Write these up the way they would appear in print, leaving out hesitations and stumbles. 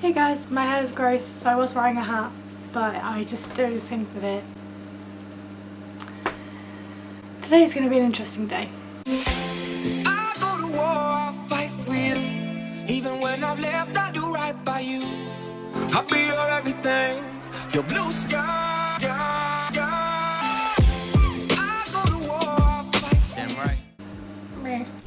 Hey guys, my hair is gross, so I was wearing a hat, but I just don't think that today's going to be an interesting day. I go to war, I'll fight for you. Even when I've left, I do right by you. I'll be your everything, your blue sky. I go to war, I'll fight. Damn right.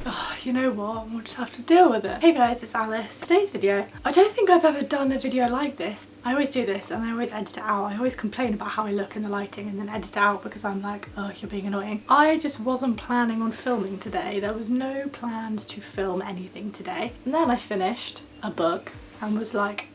Oh, you know what, we'll just have to deal with it. Hey guys, it's Alice. Today's video, I don't think I've ever done a video like this. I always do this and I always edit it out. I always complain about how I look in the lighting and then edit it out because I'm like, oh, you're being annoying. I just wasn't planning on filming today. There was no plans to film anything today. And then I finished a book and was like,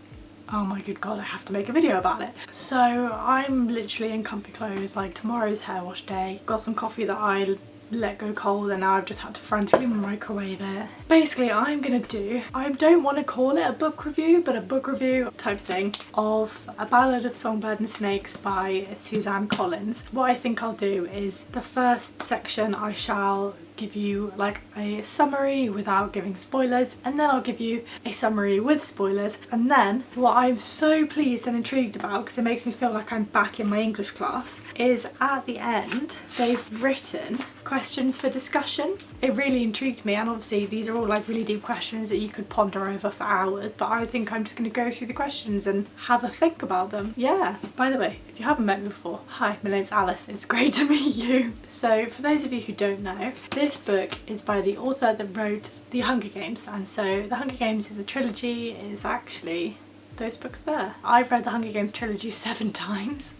oh my good god, I have to make a video about it. So I'm literally in comfy clothes, like tomorrow's hair wash day. Got some coffee that I let go cold and now I've just had to frantically microwave it. Basically I don't want to call it a book review, but a book review type thing of A Ballad of Songbirds and Snakes by Suzanne Collins. What I think I'll do is the first section I shall give you like a summary without giving spoilers, and then I'll give you a summary with spoilers, and then what I'm so pleased and intrigued about, because it makes me feel like I'm back in my English class, is at the end they've written questions for discussion. It really intrigued me, and obviously these are all like really deep questions that you could ponder over for hours, but I think I'm just going to go through the questions and have a think about them. Yeah, by the way, if you haven't met me before, hi, my name's Alice, it's great to meet you. So for those of you who don't know, this book is by the author that wrote The Hunger Games, and so The Hunger Games is a trilogy, is actually those books there. I've read The Hunger Games trilogy 7 times.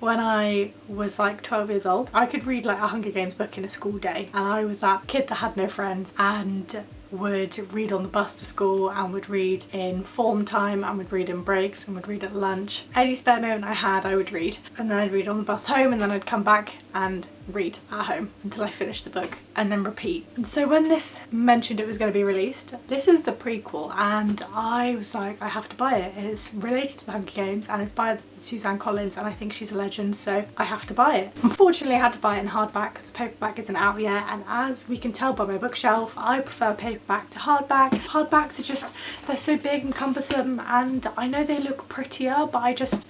When I was like 12 years old, I could read like a Hunger Games book in a school day, and I was that kid that had no friends and would read on the bus to school and would read in form time and would read in breaks and would read at lunch. Any spare moment I had I would read, and then I'd read on the bus home, and then I'd come back and read at home until I finished the book and then repeat. And so when this mentioned it was going to be released, this is the prequel, and I was like, I have to buy it. It's related to the Hunger Games and it's by Suzanne Collins and I think she's a legend, so I have to buy it. Unfortunately I had to buy it in hardback because the paperback isn't out yet, and as we can tell by my bookshelf, I prefer paperback to hardback. Hardbacks are just, they're so big and cumbersome, and I know they look prettier, but I just,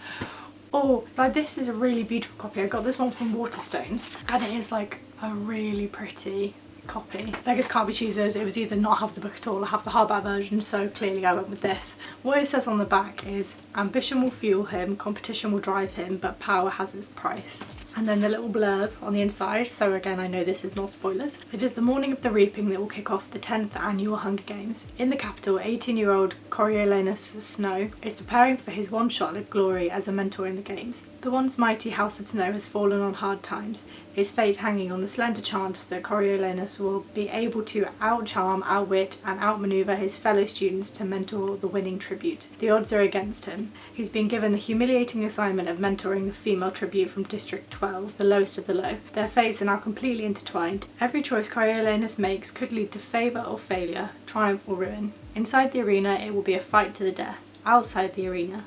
oh, like this is a really beautiful copy. I got this one from Waterstones and it is like a really pretty copy. Beggars can't be choosers. It was either not have the book at all or have the hardback version, so clearly I went with this. What it says on the back is, ambition will fuel him, competition will drive him, but power has its price. And then the little blurb on the inside, so again I know this is not spoilers. It is the morning of the reaping that will kick off the 10th annual Hunger Games. In the capital, 18-year-old Coriolanus Snow is preparing for his one shot at glory as a mentor in the games. The once mighty House of Snow has fallen on hard times, his fate hanging on the slender chance that Coriolanus will be able to outcharm, outwit and outmaneuver his fellow students to mentor the winning tribute. The odds are against him. He's been given the humiliating assignment of mentoring the female tribute from District 12, the lowest of the low. Their fates are now completely intertwined. Every choice Coriolanus makes could lead to favour or failure, triumph or ruin. Inside the arena it will be a fight to the death. Outside the arena,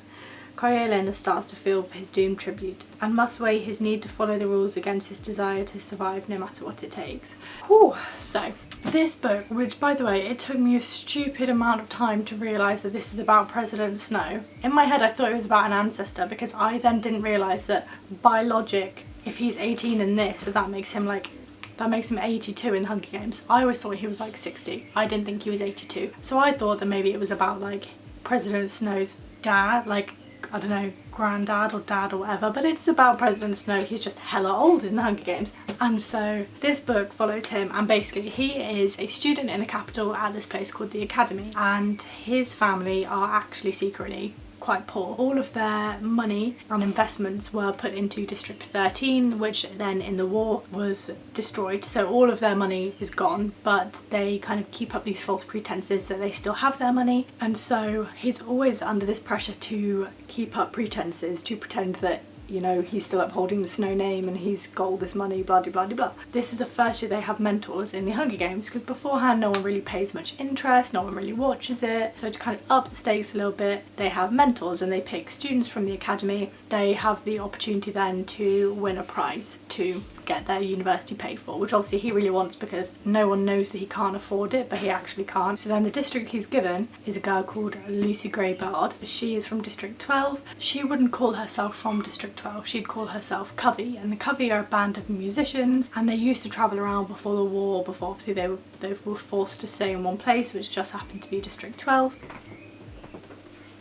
Coriolanus starts to feel for his doomed tribute and must weigh his need to follow the rules against his desire to survive no matter what it takes. Whew. So this book, which by the way it took me a stupid amount of time to realise that this is about President Snow. In my head I thought it was about an ancestor, because I then didn't realise that by logic, if he's 18 in this, so that makes him 82 in the Hunger Games. I always thought he was like 60. I didn't think he was 82. So I thought that maybe it was about like President Snow's dad, like I don't know, granddad or dad or whatever, but it's about President Snow. He's just hella old in the Hunger Games. And so this book follows him, and basically he is a student in the capital at this place called the Academy, and his family are actually secretly quite poor. All of their money and investments were put into District 13, which then in the war was destroyed, so all of their money is gone, but they kind of keep up these false pretenses that they still have their money, and so he's always under this pressure to keep up pretenses, to pretend that, you know, he's still upholding the Snow name and he's got all this money, blah blah blah blah. This is the first year they have mentors in the Hunger Games, because beforehand no one really pays much interest, no one really watches it. So to kind of up the stakes a little bit, they have mentors and they pick students from the academy. They have the opportunity then to win a prize to get their university paid for, which obviously he really wants because no one knows that he can't afford it, but he actually can't. So then the district he's given is a girl called Lucy Gray-Bard. She is from District 12. She wouldn't call herself from District 12, she'd call herself Covey, and the Covey are a band of musicians, and they used to travel around before the war, before obviously they were forced to stay in one place, which just happened to be District 12.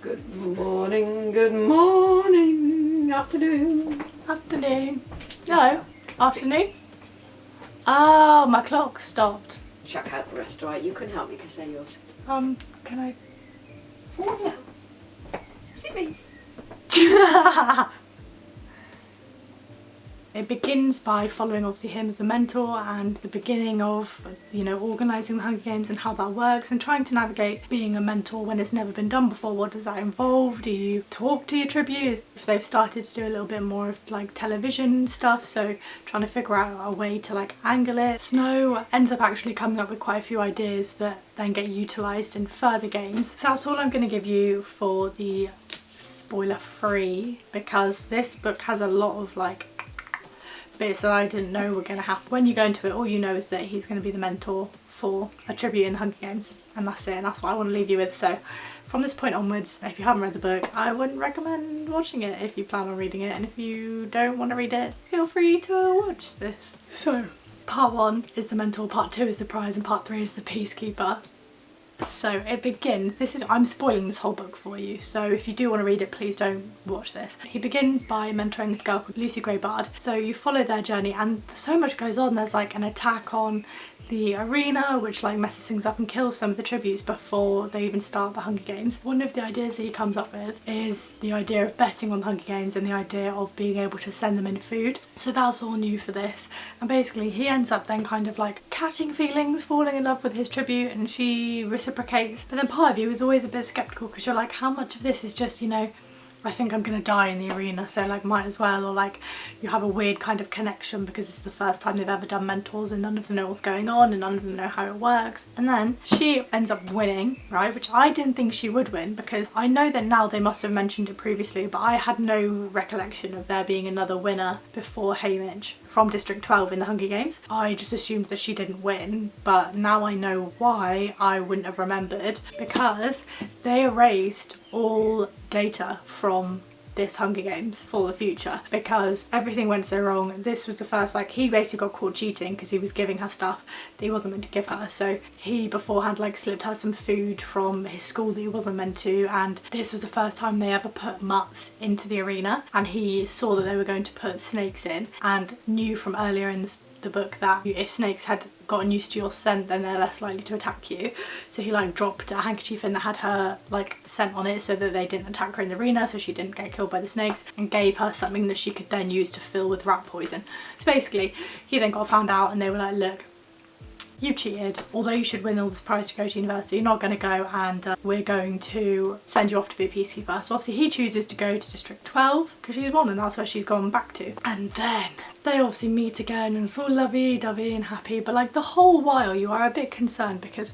Good morning, afternoon. Afternoon. No, afternoon. Oh, my clock stopped. Chuck out the rest, right? You can help me because they're yours. Can I? Oh no. See me. It begins by following obviously him as a mentor and the beginning of, you know, organising the Hunger Games and how that works and trying to navigate being a mentor when it's never been done before. What does that involve? Do you talk to your tributes? If they've started to do a little bit more of like television stuff, so trying to figure out a way to like angle it. Snow ends up actually coming up with quite a few ideas that then get utilised in further games. So that's all I'm going to give you for the spoiler free, because this book has a lot of like bits that I didn't know were going to happen. When you go into it, all you know is that he's going to be the mentor for a tribute in the Hunger Games, and that's it, and that's what I want to leave you with. So from this point onwards, if you haven't read the book, I wouldn't recommend watching it if you plan on reading it, and if you don't want to read it, feel free to watch this. So part 1 is the mentor, part 2 is the prize, and part 3 is the peacekeeper. So it begins, I'm spoiling this whole book for you, so if you do want to read it, please don't watch this. He begins by mentoring this girl called Lucy Gray-Bard. So you follow their journey and so much goes on. There's like an attack on the arena which like messes things up and kills some of the tributes before they even start the Hunger Games. One of the ideas that he comes up with is the idea of betting on the Hunger Games and the idea of being able to send them in food. So that's all new for this, and basically he ends up then kind of like catching feelings, falling in love with his tribute, and she reciprocates. But then part of you is always a bit skeptical because you're like, how much of this is just, you know, I think I'm gonna die in the arena, so like might as well, or like you have a weird kind of connection because it's the first time they've ever done mentors and none of them know what's going on and none of them know how it works. And then she ends up winning, right, which I didn't think she would win, because I know that now they must have mentioned it previously, but I had no recollection of there being another winner before Haymitch from District 12 in the Hunger Games. I just assumed that she didn't win, but now I know why I wouldn't have remembered, because they erased all data from this Hunger Games for the future because everything went so wrong. This was the first, like, he basically got caught cheating because he was giving her stuff that he wasn't meant to give her, so he beforehand like slipped her some food from his school that he wasn't meant to, and this was the first time they ever put mutts into the arena, and he saw that they were going to put snakes in and knew from earlier in the book that if snakes had gotten used to your scent then they're less likely to attack you. So he like dropped a handkerchief in that had her like scent on it so that they didn't attack her in the arena, so she didn't get killed by the snakes, and gave her something that she could then use to fill with rat poison. So basically he then got found out and they were like, look, you cheated, although you should win all this prize to go to university, you're not going to go, and we're going to send you off to be a peacekeeper. So obviously he chooses to go to District 12 because she's won and that's where she's gone back to. And then they obviously meet again and it's all lovey-dovey and happy, but like the whole while you are a bit concerned because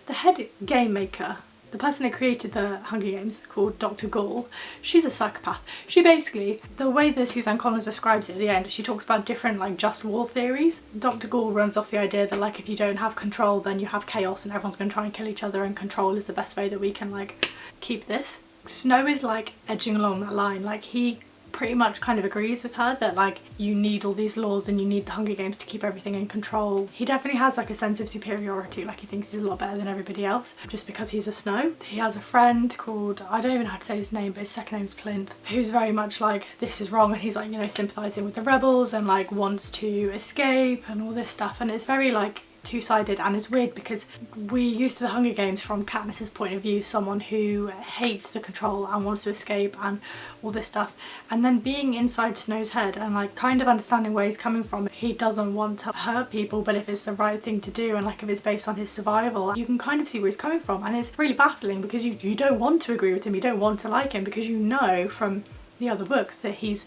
the head game maker, the person that created the Hunger Games, called Dr. Gall, she's a psychopath. She basically, the way that Suzanne Collins describes it at the end, she talks about different like just war theories. Dr. Gall runs off the idea that like if you don't have control then you have chaos and everyone's going to try and kill each other, and control is the best way that we can like keep this. Snow is like edging along that line, like he pretty much kind of agrees with her that like you need all these laws and you need the Hunger Games to keep everything in control. He definitely has like a sense of superiority, like he thinks he's a lot better than everybody else just because he's a Snow. He has a friend called, I don't even know how to say his name, but his second name's Plinth, who's very much like this is wrong, and he's like, you know, sympathising with the rebels and like wants to escape and all this stuff, and it's very like two-sided, and it's weird because we used to the Hunger Games from Katniss's point of view, someone who hates the control and wants to escape and all this stuff, and then being inside Snow's head and like kind of understanding where he's coming from. He doesn't want to hurt people, but if it's the right thing to do and like if it's based on his survival, you can kind of see where he's coming from, and it's really baffling because you don't want to agree with him, you don't want to like him because you know from the other books that he's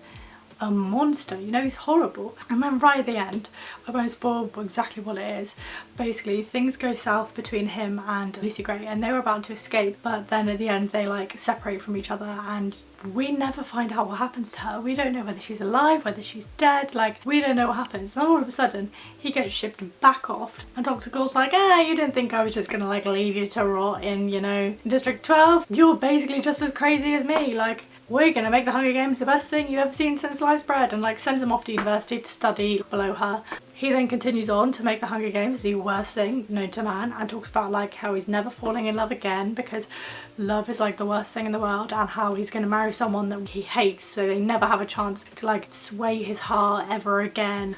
a monster, you know, he's horrible. And then right at the end, I won't spoil exactly what it is, basically things go south between him and Lucy Gray and they were about to escape, but then at the end they like separate from each other and we never find out what happens to her. We don't know whether she's alive, whether she's dead, like we don't know what happens. And all of a sudden he gets shipped back off and Dr. Gould's like, you didn't think I was just gonna like leave you to rot in, you know, District 12? You're basically just as crazy as me, like we're gonna make the Hunger Games the best thing you've ever seen since sliced bread, and like sends him off to university to study below her. He then continues on to make the Hunger Games the worst thing known to man, and talks about like how he's never falling in love again because love is like the worst thing in the world, and how he's going to marry someone that he hates so they never have a chance to like sway his heart ever again.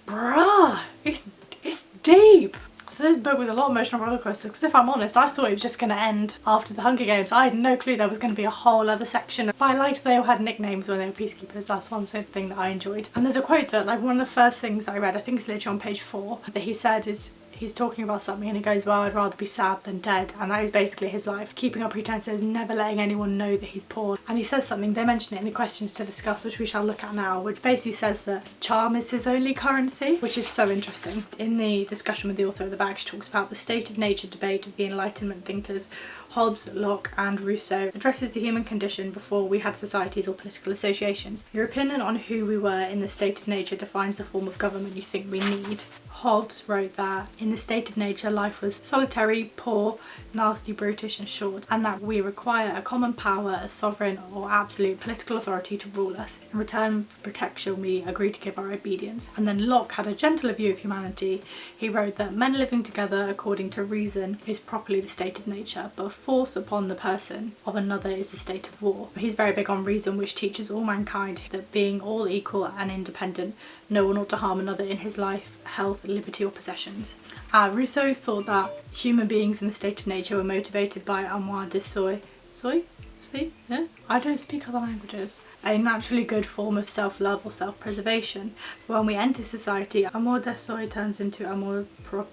Bruh, it's deep. So this book was a lot of emotional roller coasters, because if I'm honest, I thought it was just going to end after the Hunger Games. I had no clue there was going to be a whole other section. But I liked they all had nicknames when they were peacekeepers. That's one thing that I enjoyed. And there's a quote that like one of the first things I read, I think it's literally on page 4, that he said is, he's talking about something and he goes, well, I'd rather be sad than dead. And that is basically his life. Keeping up pretenses, never letting anyone know that he's poor. And he says something, they mention it in the questions to discuss, which we shall look at now, which basically says that charm is his only currency, which is so interesting. In the discussion with the author of the bag, she talks about the state of nature debate of the Enlightenment thinkers Hobbes, Locke and Rousseau addresses the human condition before we had societies or political associations. Your opinion on who we were in the state of nature defines the form of government you think we need. Hobbes wrote that in the state of nature life was solitary, poor, nasty, brutish and short, and that we require a common power, a sovereign or absolute political authority to rule us. In return for protection we agree to give our obedience. And then Locke had a gentler view of humanity. He wrote that men living together according to reason is properly the state of nature, but force upon the person of another is the state of war. He's very big on reason, which teaches all mankind that being all equal and independent, no one ought to harm another in his life, health, liberty or possessions. Rousseau thought that human beings in the state of nature were motivated by amour de soi. See? Yeah? I don't speak other languages. A naturally good form of self-love or self-preservation. But when we enter society, amour de soi turns into amour propre.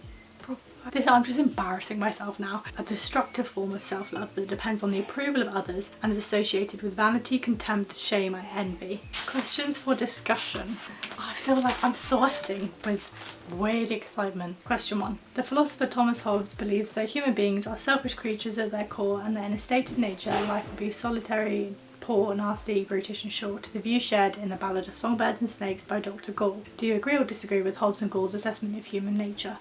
I'm just embarrassing myself now. A destructive form of self-love that depends on the approval of others and is associated with vanity, contempt, shame and envy. Questions for discussion. I feel like I'm sweating with weird excitement. Question 1. The philosopher Thomas Hobbes believes that human beings are selfish creatures at their core, and that in a state of nature life will be solitary, poor, nasty, brutish and short. The view shared in the Ballad of Songbirds and Snakes by Dr. Gould. Do you agree or disagree with Hobbes and Gould's assessment of human nature?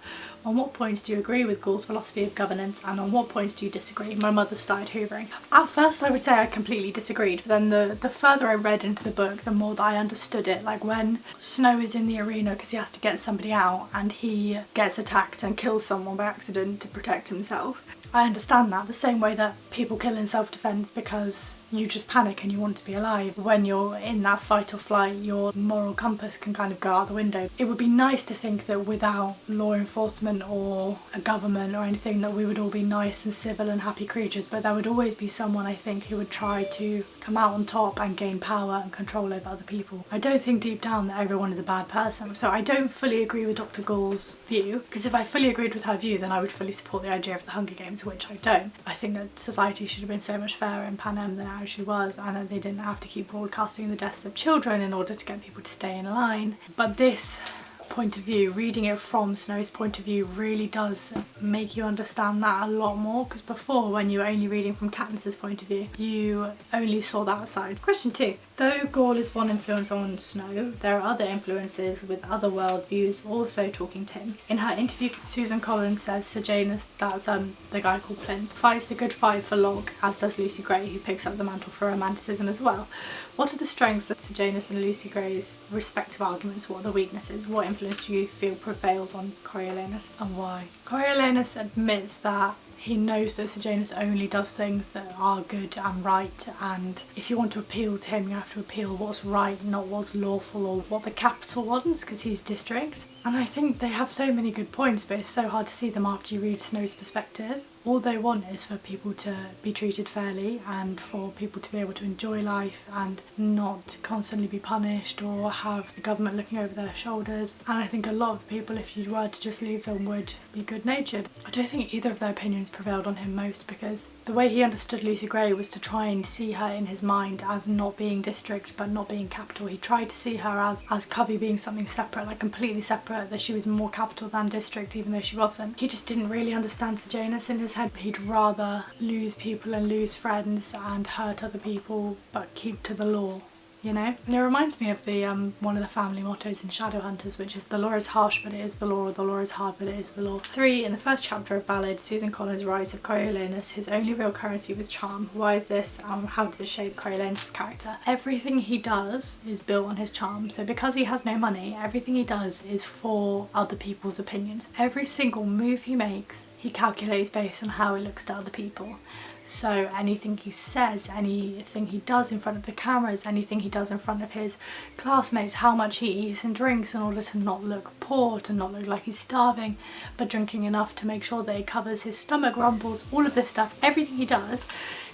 On what points do you agree with Gould's philosophy of governance, and on what points do you disagree? My mother started hoovering. At first I would say I completely disagreed, but then the further I read into the book, the more that I understood it. Like when Snow is in the arena because he has to get somebody out and he gets attacked and kills someone by accident to protect himself. I understand that, the same way that people kill in self-defense because you just panic and you want to be alive. When you're in that fight or flight, your moral compass can kind of go out the window. It would be nice to think that without law enforcement or a government or anything, that we would all be nice and civil and happy creatures, but there would always be someone, I think, who would try to come out on top and gain power and control over other people. I don't think deep down that everyone is a bad person, so I don't fully agree with Dr. Gould's view, because if I fully agreed with her view then I would fully support the idea of the Hunger Games, which I don't. I think that society should have been so much fairer in Panem than it actually was, and that they didn't have to keep broadcasting the deaths of children in order to get people to stay in line. But this point of view, reading it from Snow's point of view, really does make you understand that a lot more, because before, when you were only reading from Katniss's point of view, you only saw that side. Question 2. Though Gould is one influence on Snow, there are other influences with other worldviews also talking to him. In her interview, Susan Collins says Sejanus, that's the guy called Plinth, fights the good fight for Locke, as does Lucy Gray, who picks up the mantle for romanticism as well. What are the strengths of Sejanus and Lucy Gray's respective arguments? What are the weaknesses? What influence do you feel prevails on Coriolanus, and why? Coriolanus admits that he knows that Sejanus only does things that are good and right, and if you want to appeal to him you have to appeal what's right, not what's lawful or what the capital wants, because he's district. And I think they have so many good points, but it's so hard to see them after you read Snow's perspective. All they want is for people to be treated fairly and for people to be able to enjoy life and not constantly be punished or have the government looking over their shoulders. And I think a lot of the people, if you were to just leave them, would be good-natured. I don't think either of their opinions prevailed on him most, because the way he understood Lucy Gray was to try and see her in his mind as not being district but not being capital. He tried to see her as Covey being something separate, like completely separate, that she was more capital than district even though she wasn't. He just didn't really understand Sejanus in his head he'd rather lose people and lose friends and hurt other people but keep to the law, you know? And it reminds me of the one of the family mottos in Shadowhunters, which is the law is harsh but it is the law, or the law is hard but it is the law. 3. In the first chapter of Ballad, Susan Collins writes of Coriolanus, his only real currency was charm. Why is this? How does it shape Coriolanus' character? Everything he does is built on his charm. So because he has no money, everything he does is for other people's opinions. Every single move he makes, he calculates based on how he looks to other people. So anything he says, anything he does in front of the cameras, anything he does in front of his classmates, how much he eats and drinks in order to not look poor, to not look like he's starving, but drinking enough to make sure that he covers his stomach rumbles, all of this stuff, everything he does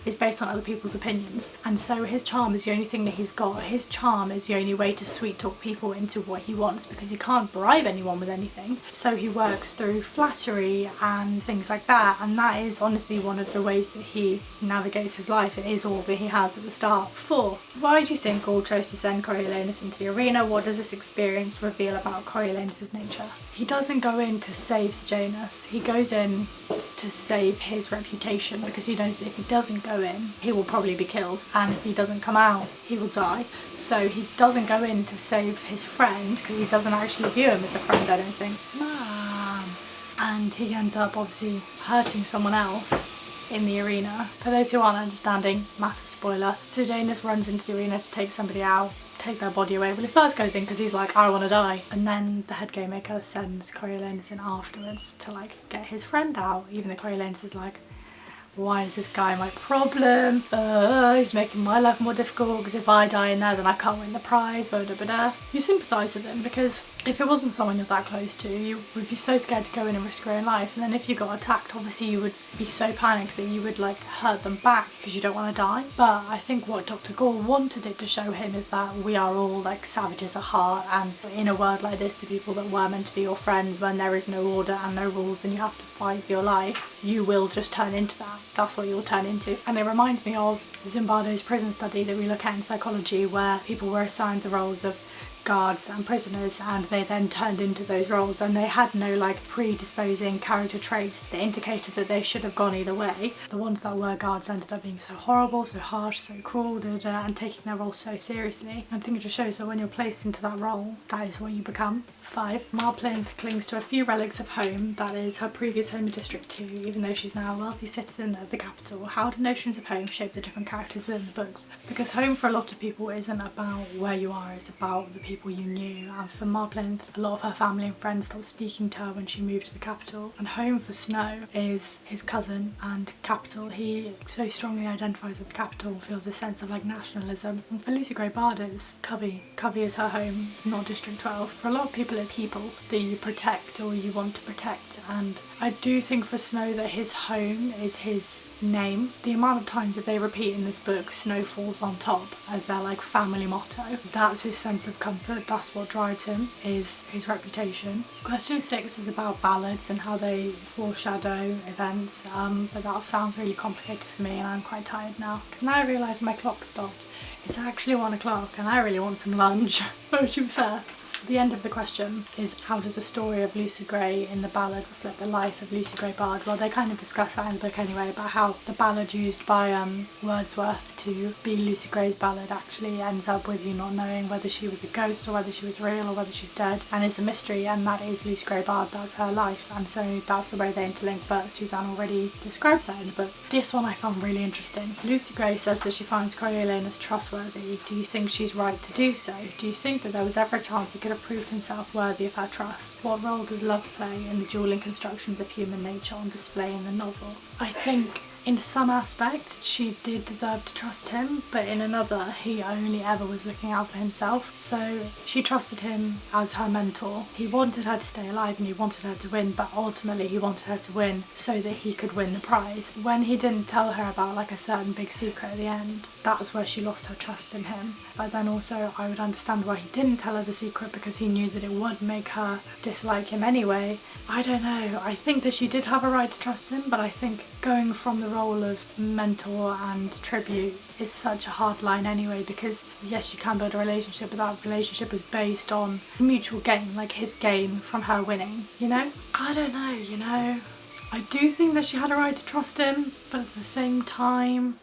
is based on other people's opinions. And so his charm is the only thing that he's got. His charm is the only way to sweet talk people into what he wants, because he can't bribe anyone with anything. So he works through flattery and things like that, and that is honestly one of the ways that he navigates his life. It is all that he has at the start. 4. Why do you think Gaul chose to send Coriolanus into the arena? What does this experience reveal about Coriolanus' nature? He doesn't go in to save Sejanus. He goes in to save his reputation, because he knows that if he doesn't go in, he will probably be killed, and if he doesn't come out, he will die. So he doesn't go in to save his friend, because he doesn't actually view him as a friend, I don't think. And he ends up obviously hurting someone else in the arena. For those who aren't understanding, massive spoiler, Sejanus runs into the arena to take somebody out, take their body away. Well, he first goes in because he's like, I want to die, and then the head game maker sends Coriolanus in afterwards to like get his friend out, even though Coriolanus is like, why is this guy my problem? He's making my life more difficult, because if I die in there then I can't win the prize, You sympathise with him, because if it wasn't someone you're that close to, you would be so scared to go in and risk your own life, and then if you got attacked, obviously you would be so panicked that you would like hurt them back because you don't want to die. But I think what Dr. Gaul wanted it to show him is that we are all like savages at heart, and in a world like this, the people that were meant to be your friends, when there is no order and no rules and you have to fight for your life, you will just turn into that. That's what you'll turn into. And it reminds me of Zimbardo's prison study that we look at in psychology, where people were assigned the roles of guards and prisoners, and they then turned into those roles, and they had no like predisposing character traits that indicated that they should have gone either way. The ones that were guards ended up being so horrible, so harsh, so cruel, and taking their role so seriously. I think it just shows that when you're placed into that role, that is what you become. 5. Marplinth clings to a few relics of home, that is her previous home in District 2, even though she's now a wealthy citizen of the capital. How do notions of home shape the different characters within the books? Because home for a lot of people isn't about where you are, it's about the people you knew. And for Marplinth, a lot of her family and friends stopped speaking to her when she moved to the capital. And home for Snow is his cousin and capital. He so strongly identifies with the capital, feels a sense of like nationalism. And for Lucy Gray Bard, it's Covey. Covey is her home, not District 12. For a lot of people, it's people that you protect or you want to protect, and I do think for Snow that his home is his name. The amount of times that they repeat in this book Snow falls on top as their like family motto, that's his sense of comfort, that's what drives him, is his reputation. Question 6 is about ballads and how they foreshadow events, but that sounds really complicated for me and I'm quite tired now, because now I realise my clock stopped. It's actually 1 o'clock and I really want some lunch. But to be fair, the end of the question is, how does the story of Lucy Gray in the ballad reflect the life of Lucy Gray Bard? Well, they kind of discuss that in the book anyway, about how the ballad used by Wordsworth to be Lucy Gray's ballad actually ends up with you not knowing whether she was a ghost or whether she was real or whether she's dead, and it's a mystery, and that is Lucy Gray Bard, that's her life, and so that's the way they interlink, but Suzanne already describes that in the book. This one I found really interesting. Lucy Gray says that she finds Coriolanus trustworthy. Do you think she's right to do so? Do you think that there was ever a chance he could have proved himself worthy of her trust? What role does love play in the dueling constructions of human nature on display in the novel? I think in some aspects she did deserve to trust him, but in another he only ever was looking out for himself. So she trusted him as her mentor. He wanted her to stay alive and he wanted her to win, but ultimately he wanted her to win so that he could win the prize. When he didn't tell her about like a certain big secret at the end, that's where she lost her trust in him. But then also I would understand why he didn't tell her the secret, because he knew that it would make her dislike him anyway. I don't know, I think that she did have a right to trust him, but I think going from the role of mentor and tribute is such a hard line anyway, because yes, you can build a relationship, but that relationship is based on mutual gain, like his gain from her winning, you know? I don't know, you know? I do think that she had a right to trust him, but at the same time,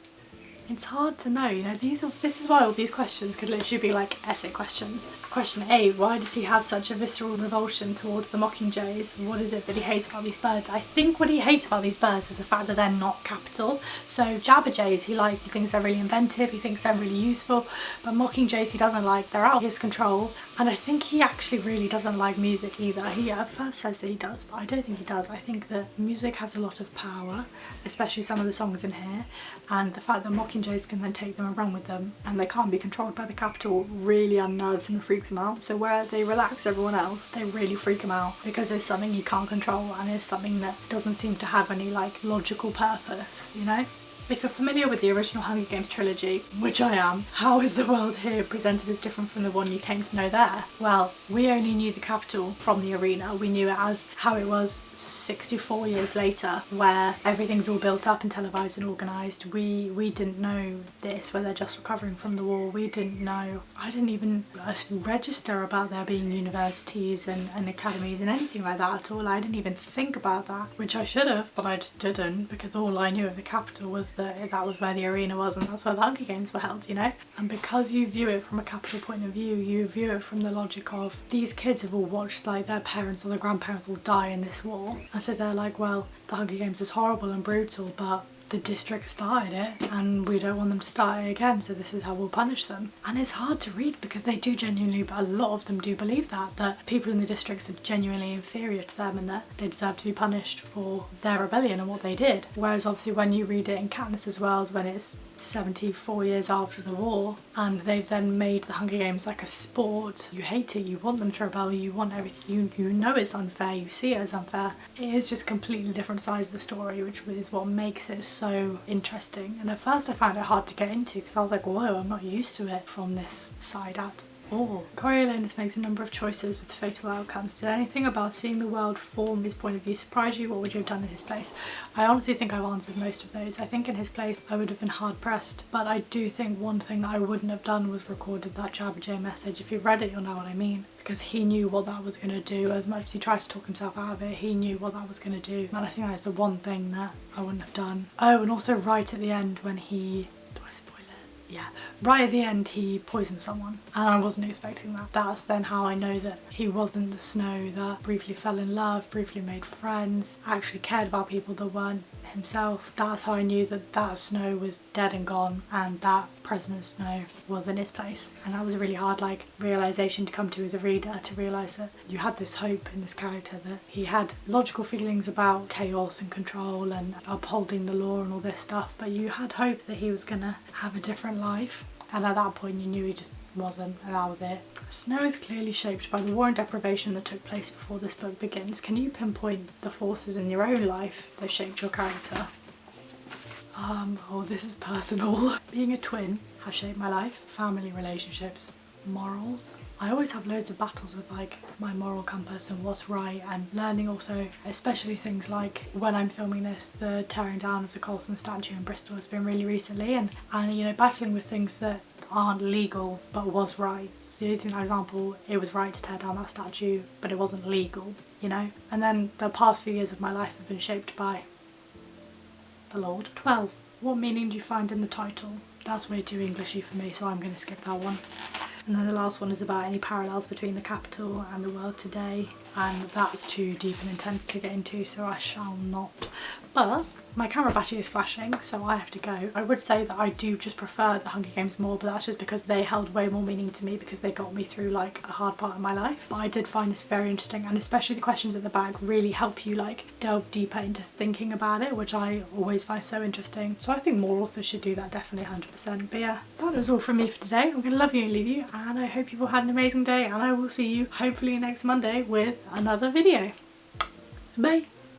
it's hard to know, you know. This is why all these questions could literally be like essay questions. Question A, why does he have such a visceral revulsion towards the mockingjays? What is it that he hates about these birds? I think what he hates about these birds is the fact that they're not capital. So jabberjays he likes, he thinks they're really inventive, he thinks they're really useful, but mockingjays he doesn't like, they're out of his control. And I think he actually really doesn't like music either. He at first says that he does, but I don't think he does. I think that music has a lot of power, especially some of the songs in here, and the fact that mockingjays can then take them and run with them and they can't be controlled by the capital really unnerves him and freaks him out. So where they relax everyone else, they really freak him out because there's something he can't control and it's something that doesn't seem to have any like logical purpose, you know? If you're familiar with the original Hunger Games trilogy, which I am, how is the world here presented as different from the one you came to know there? Well, we only knew the capital from the arena. We knew it as how it was 64 years later, where everything's all built up and televised and organised. We didn't know this, where they're just recovering from the war. We didn't know. I didn't even register about there being universities and academies and anything like that at all. I didn't even think about that, which I should have, but I just didn't, because all I knew of the capital was that was where the arena was and that's where the Hunger Games were held, you know? And because you view it from a capital point of view, you view it from the logic of these kids have all watched like their parents or their grandparents all die in this war, and so they're like, well, the Hunger Games is horrible and brutal, but the district started it and we don't want them to start it again, so this is how we'll punish them. And it's hard to read because they do genuinely, but a lot of them do believe that people in the districts are genuinely inferior to them and that they deserve to be punished for their rebellion and what they did. Whereas obviously when you read it in Katniss's world, when it's 74 years after the war and they've then made the Hunger Games like a sport, you hate it, you want them to rebel, you want everything, you know it's unfair, you see it as unfair. It is just completely different sides of the story, which is what makes it so interesting. And at first I found it hard to get into because I was like, whoa, I'm not used to it from this side at all. Coriolanus makes a number of choices with fatal outcomes. Did anything about seeing the world from his point of view surprise you? What would you have done in his place? I honestly think I've answered most of those. I think in his place I would have been hard pressed, but I do think one thing that I wouldn't have done was recorded that Jabberjay message. If you've read it you'll know what I mean, because he knew what that was going to do. As much as he tried to talk himself out of it, he knew what that was going to do, and I think that's the one thing that I wouldn't have done. Oh, and also right at the end when he... yeah, right at the end he poisoned someone and I wasn't expecting that. That's then how I know that he wasn't the Snow that briefly fell in love, briefly made friends, actually cared about people that weren't himself. That's how I knew that that Snow was dead and gone and that President Snow was in his place. And that was a really hard like realisation to come to as a reader, to realise that you had this hope in this character, that he had logical feelings about chaos and control and upholding the law and all this stuff, but you had hope that he was gonna have a different life, and at that point you knew he just wasn't, and that was it. Snow is clearly shaped by the war and deprivation that took place before this book begins. Can you pinpoint the forces in your own life that shaped your character? Oh, this is personal. Being a twin has shaped my life, family relationships, morals. I always have loads of battles with like my moral compass and what's right, and learning also, especially things like when I'm filming this, the tearing down of the Colson statue in Bristol has been really recently, and you know, battling with things that aren't legal but was right. So using that example, it was right to tear down that statue but it wasn't legal, you know. And then the past few years of my life have been shaped by the Lord. 12. What meaning do you find in the title? That's way too Englishy for me, so I'm going to skip that one. And then the last one is about any parallels between the capital and the world today, and that's too deep and intense to get into, so I shall not. But my camera battery is flashing, so I have to go. I would say that I do just prefer the Hunger Games more, but that's just because they held way more meaning to me because they got me through like a hard part of my life. But I did find this very interesting, and especially the questions at the back really help you like delve deeper into thinking about it, which I always find so interesting. So I think more authors should do that, definitely 100%. But yeah, that was all from me for today. I'm gonna love you and leave you, and I hope you've all had an amazing day, and I will see you hopefully next Monday with another video. Bye!